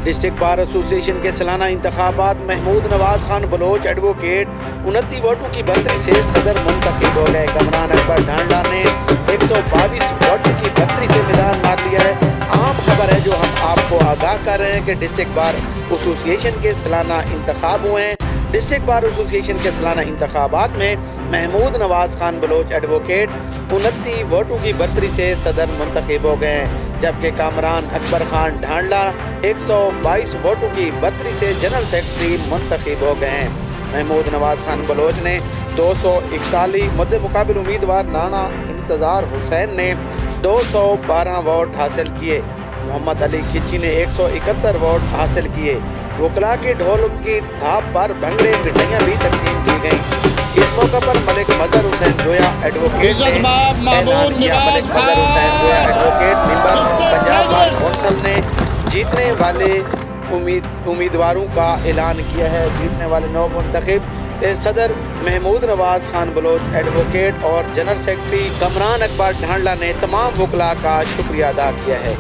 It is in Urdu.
ڈسٹرکٹ بار ایسوسی ایشن کے سالانہ انتخابات محمود نواز خان بلوچ ایڈوکیٹ 29 ووٹوں کی برتری سے صدر منتخب ہو گئے۔ کامران اکبر ڈھانڈلا نے 122 ووٹوں کی برتری سے میدان مار لیا ہے۔ عام خبر ہے جو ہم آپ کو آگاہ کر رہے ہیں کہ ڈسٹرکٹ بار ایسوسی ایشن کے سالانہ انتخاب ہوئے ہیں۔ ڈسٹرکٹ بار ایسوسی ایشن کے سالانہ انتخابات میں محمود نواز خان بلوچ ایڈوکیٹ 29 ووٹوں کی برتری سے صدر منتخب ہو گئے ہیں، جبکہ کامران اکبر خان ڈھانڈلا 122 ووٹوں کی برتری سے جنرل سیکرٹری منتخب ہو گئے ہیں۔ محمود نواز خان بلوچ نے 241، مد مقابل امیدوار رانا انتظار حسین نے 212 ووٹ حاصل کیے۔ محمد علی کچی نے 171 ووٹ حاصل کیے۔ وکلاء کے ڈھول کی تھاپ پر بھنگڑے مٹھائیاں بھی تقسیم کی گئیں۔ اس موقع پر ملک مظہر حسین گویا ایڈوکیٹ نے اعلان کیا۔ ملک مظہر حسین گویا ایڈوکیٹ ممبر پنجاب بار کونسل نے جیتنے والے امیدواروں کا اعلان کیا ہے۔ جیتنے والے نو منتخب صدر محمود نواز خان بلوچ ایڈوکیٹ اور جنرل سیکرٹری کامران اکبر ڈھانڈلا نے تمام وکلاء کا شکریہ ادا کیا ہے۔